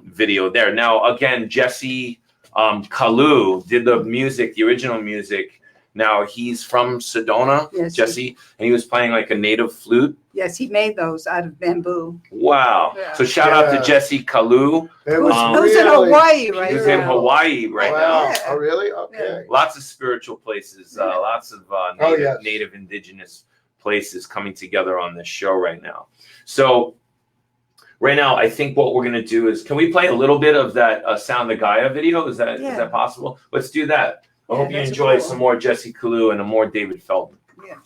Speaker 2: video there. Now, again, Jessie Halu did the music, the original music. Now, he's from Sedona,
Speaker 4: Yes,
Speaker 2: Jessie, and he was playing like a native flute.
Speaker 4: Yes, he made those out of bamboo.
Speaker 2: Wow.
Speaker 4: Yeah.
Speaker 2: So shout out to Jessie Halu.
Speaker 3: It was
Speaker 4: Who's in
Speaker 3: really
Speaker 4: Hawaii right
Speaker 2: He's
Speaker 4: now?
Speaker 2: in Hawaii right
Speaker 3: wow.
Speaker 2: now.
Speaker 4: Yeah.
Speaker 3: Oh, really? Okay.
Speaker 2: Lots of spiritual places, lots of native indigenous places coming together on this show right now. So right now, I think what we're going to do is, can we play a little bit of that Sound of Gaia video? Is that possible? Let's do that. I hope you
Speaker 4: that's
Speaker 2: enjoy
Speaker 4: cool.
Speaker 2: some more Jessie Halu and more David Feldman.
Speaker 4: Yeah.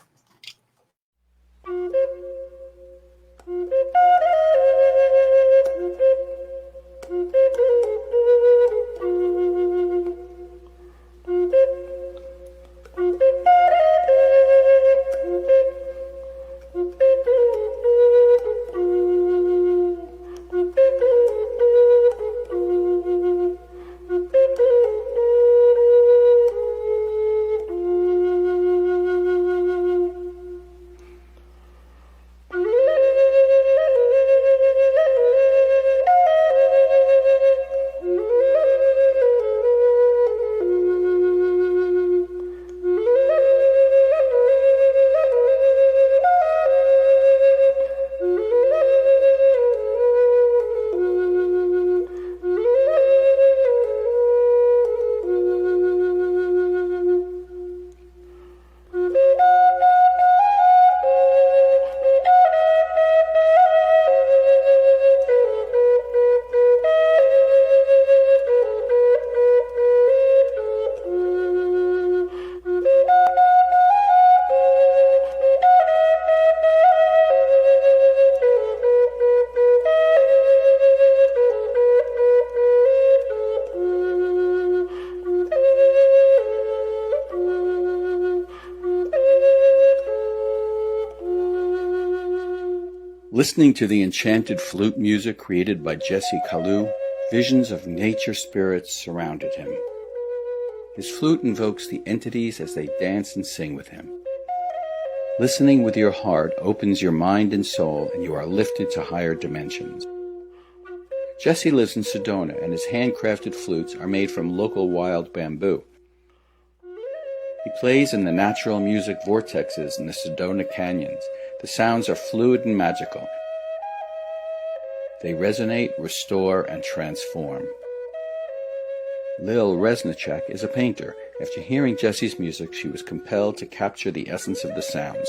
Speaker 5: Listening to the enchanted flute music created by Jessie Halu, visions of nature spirits surrounded him. His flute invokes the entities as they dance and sing with him. Listening with your heart opens your mind and soul, and you are lifted to higher dimensions. Jessie lives in Sedona, and his handcrafted flutes are made from local wild bamboo. He plays in the natural music vortexes in the Sedona canyons. The sounds are fluid and magical. They resonate, restore, and transform. Lillian Reznicek is a painter. After hearing Jessie's music, she was compelled to capture the essence of the sounds.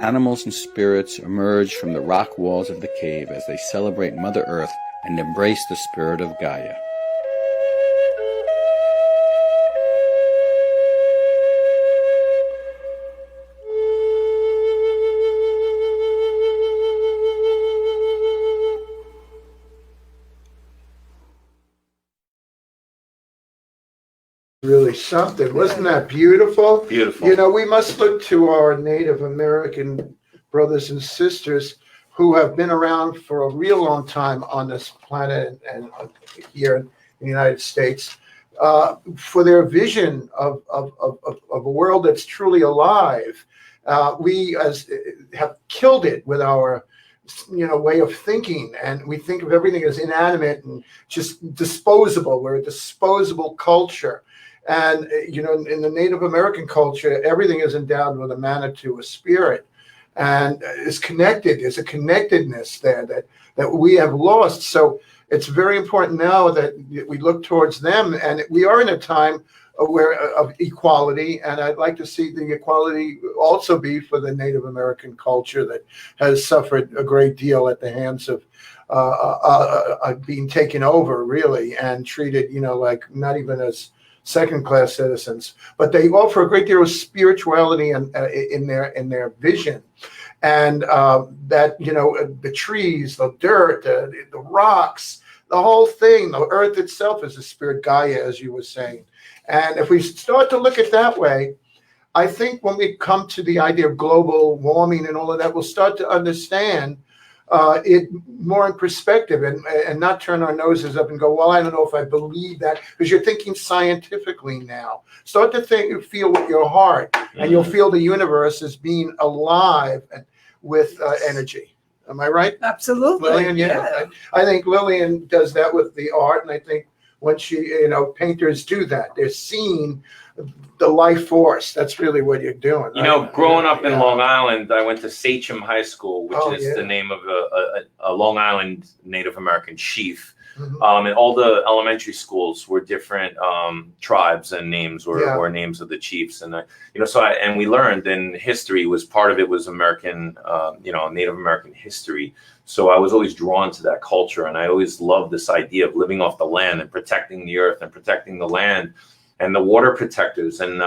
Speaker 5: Animals and spirits emerge from the rock walls of the cave as they celebrate Mother Earth and embrace the spirit of Gaia.
Speaker 3: Really something. Wasn't that beautiful?
Speaker 2: Beautiful.
Speaker 3: You know, we must look to our Native American brothers and sisters who have been around for a real long time on this planet and here in the United States for their vision of a world that's truly alive. We have killed it with our way of thinking, and we think of everything as inanimate and just disposable. We're a disposable culture. And, in the Native American culture, everything is endowed with a Manitou, a spirit, and is connected. There's a connectedness there that we have lost. So it's very important now that we look towards them. And we are in a time of equality. And I'd like to see the equality also be for the Native American culture that has suffered a great deal at the hands of being taken over, really, and treated, like not even as second-class citizens, but they offer a great deal of spirituality in their vision, and that the trees, the dirt, the rocks, the whole thing, the earth itself is a spirit, Gaia, as you were saying. And if we start to look at it that way, I think when we come to the idea of global warming and all of that, we'll start to understand it more in perspective and not turn our noses up and go, well, I don't know if I believe that, because you're thinking scientifically now. Start to feel with your heart, and you'll feel the universe as being alive and with energy. Am I right?
Speaker 4: Absolutely.
Speaker 3: Lillian, yeah. I think Lillian does that with the art, and I think when painters do that, they're seeing the life force. That's really what you're doing.
Speaker 2: Growing up in Long Island, I went to Sachem High School, which is the name of a Long Island Native American chief. Mm-hmm. And all the elementary schools were different tribes and names or names of the chiefs. And and we learned, and history was part of it, was American, Native American history. So I was always drawn to that culture, and I always loved this idea of living off the land and protecting the earth and protecting the land and the water protectors. And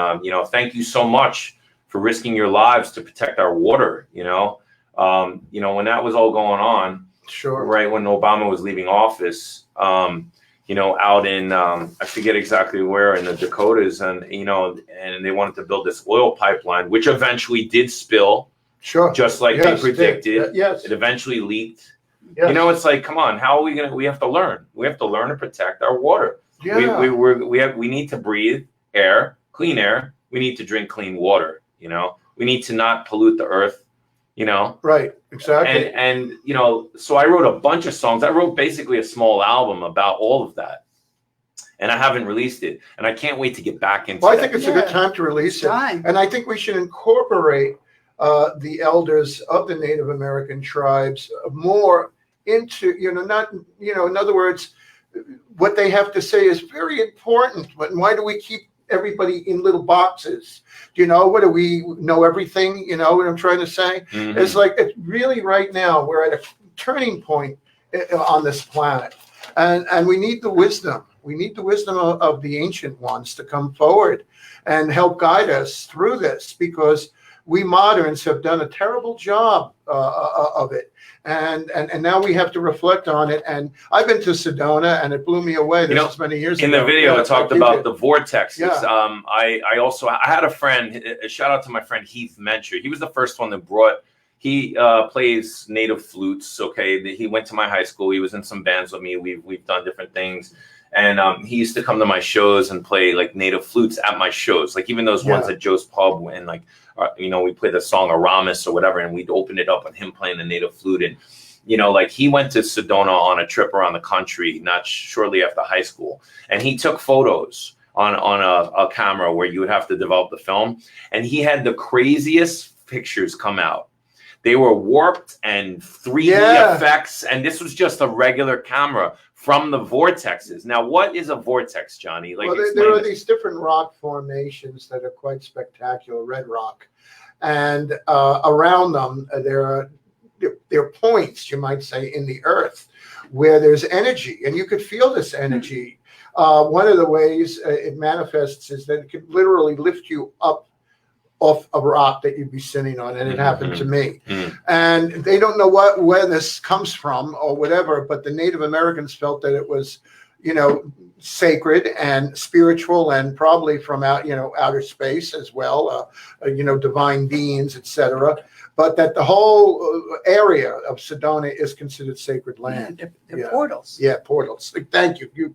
Speaker 2: thank you so much for risking your lives to protect our water. When that was all going on,
Speaker 3: sure,
Speaker 2: right when Obama was leaving office, out in I forget exactly where in the Dakotas, and they wanted to build this oil pipeline, which eventually did spill.
Speaker 3: Sure.
Speaker 2: Just like they predicted.
Speaker 3: Yes.
Speaker 2: It eventually leaked.
Speaker 3: Yes.
Speaker 2: It's like, come on, how are we we have to learn. We have to learn to protect our water.
Speaker 3: Yeah.
Speaker 2: We need to breathe air, clean air. We need to drink clean water, We need to not pollute the earth,
Speaker 3: Right, exactly.
Speaker 2: And so I wrote a bunch of songs. I wrote basically a small album about all of that. And I haven't released it. And I can't wait to get back into it.
Speaker 3: I think it's a good time to release it. And I think we should incorporate the elders of the Native American tribes more into, in other words, what they have to say is very important. But why do we keep everybody in little boxes? What do we know everything? You know what I'm trying to say?
Speaker 2: Mhm.
Speaker 3: It's like, it's really right now, we're at a turning point on this planet. And we need the wisdom. We need the wisdom of the ancient ones to come forward and help guide us through this, because we moderns have done a terrible job of it. And now we have to reflect on it. And I've been to Sedona, and it blew me away. This is many years
Speaker 2: in
Speaker 3: ago.
Speaker 2: the video,
Speaker 3: Yeah,
Speaker 2: I talked
Speaker 3: like you
Speaker 2: about
Speaker 3: did.
Speaker 2: the vortexes.
Speaker 3: Yeah.
Speaker 2: I had a friend. A shout out to my friend Heath Mencher. He was the first one that brought. He plays native flutes. Okay, he went to my high school. He was in some bands with me. We've done different things, and he used to come to my shows and play like native flutes at my shows. Like even those ones at Joe's Pub, and like we played the song Aramis or whatever, and we'd open it up on him playing the native flute. And like he went to Sedona on a trip around the country, not shortly after high school, and he took photos on a camera where you would have to develop the film, and he had the craziest pictures come out. They were warped and 3D effects, and this was just a regular camera from the vortexes. Now, what is a vortex, Johnny? Like,
Speaker 3: well, there are these different rock formations that are quite spectacular, red rock, and around them there are points, you might say, in the earth where there's energy, and you could feel this energy. One of the ways it manifests is that it can literally lift you up off a rock that you'd be sitting on, and it happened to me. And they don't know where this comes from or whatever, but the Native Americans felt that it was, sacred and spiritual, and probably from outer space as well, divine beings, etc. But that the whole area of Sedona is considered sacred land.
Speaker 4: They're portals.
Speaker 3: Yeah, portals. Thank you.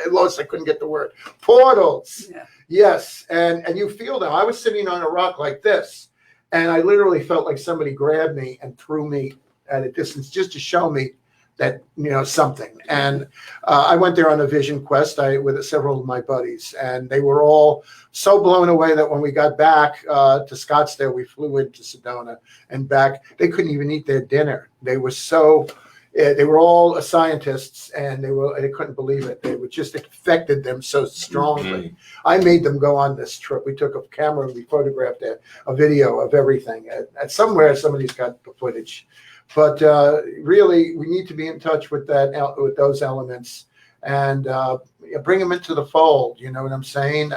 Speaker 3: Lois, I couldn't get the word. Portals.
Speaker 4: Yeah.
Speaker 3: Yes, and you feel them. I was sitting on a rock like this, and I literally felt like somebody grabbed me and threw me at a distance just to show me that, something. And I went there on a vision quest with several of my buddies, and they were all so blown away that when we got back to Scottsdale, we flew into Sedona and back. They couldn't even eat their dinner. They were so... they were all scientists, and they couldn't believe it. It just affected them so strongly. I made them go on this trip. We took a camera and we photographed a video of everything. At somewhere, somebody's got the footage. But really, we need to be in touch with those elements and bring them into the fold. You know what I'm saying?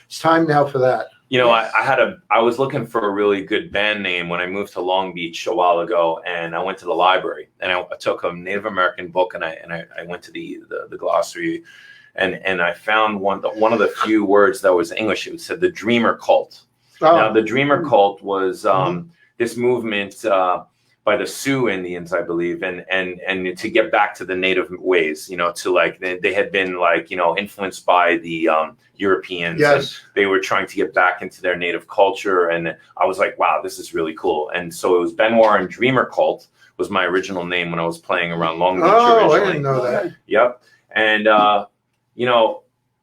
Speaker 3: It's time now for that.
Speaker 2: I was looking for a really good band name when I moved to Long Beach a while ago, and I went to the library and I took a Native American book and I went to the glossary, and I found one of the few words that was English. It said the Dreamer Cult. Now the Dreamer Cult was this movement by the Sioux Indians, I believe, and to get back to the native ways, to like they had been like influenced by the Europeans.
Speaker 3: Yes,
Speaker 2: they were trying to get back into their native culture, and I was like, wow, this is really cool. And so it was Benoir and Dreamer Cult was my original name when I was playing around Long Beach originally.
Speaker 3: I didn't know that.
Speaker 2: Yep, and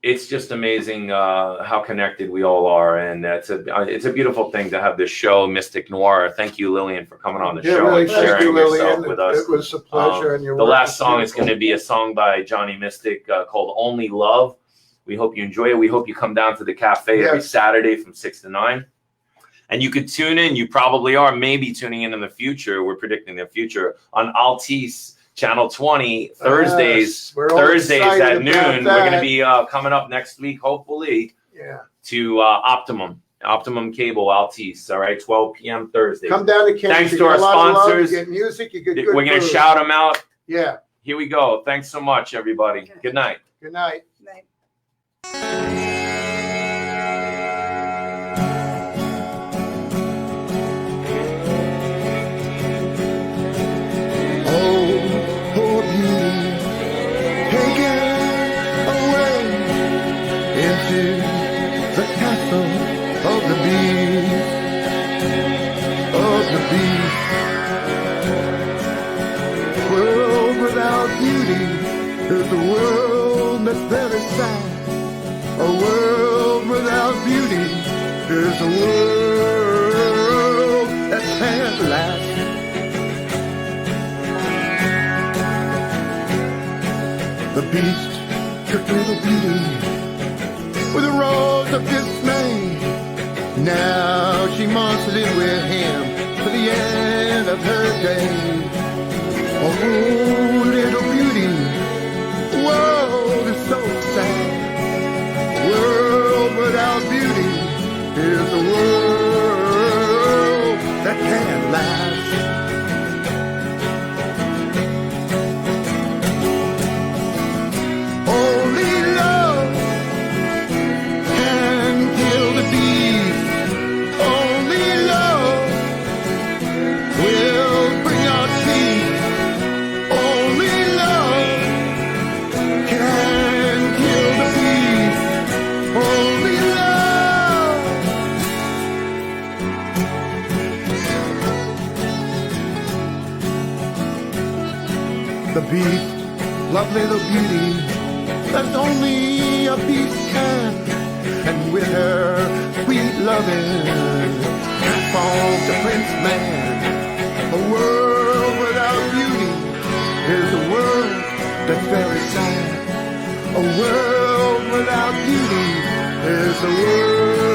Speaker 2: it's just amazing how connected we all are, and it's a beautiful thing to have this show, Mystic Noir. Thank you, Lillian, for coming on the show
Speaker 3: really,
Speaker 2: and sharing yourself
Speaker 3: Lillian.
Speaker 2: with us.
Speaker 3: It was a pleasure. And
Speaker 2: the last song is going to be a song by Johnny Mystic called "Only Love." We hope you enjoy it. We hope you come down to the cafe every Saturday from 6 to 9. And you could tune in. You probably are maybe tuning in the future. We're predicting the future on Altice Channel 20 Thursdays. Thursdays at noon. We're going to be coming up next week, hopefully, to Optimum Cable Altice. All right, 12 p.m. Thursday.
Speaker 3: Come down to Kansas.
Speaker 2: Thanks to our sponsors.
Speaker 3: You get music. You get good
Speaker 2: We're going to
Speaker 3: food.
Speaker 2: shout them out.
Speaker 3: Yeah.
Speaker 2: Here we go. Thanks so much, everybody. Good night.
Speaker 3: Good night.
Speaker 4: Night.
Speaker 6: Poor beauty, taken away into the castle of the beast. World without beauty is a world that's very sad. A world without beauty is a world that can't last. The beast
Speaker 3: of her day. Oh, little beauty, world is so sad. World without beauty is a world that can't last. Only love can kill the beast. Only love will bring out peace. Only love can kill the beast. Only love. The beast, lovely little beauty, that only a beast can, and with her sweet loving, transform the prince man. A world without beauty is a world that's very sad. A world without beauty is a world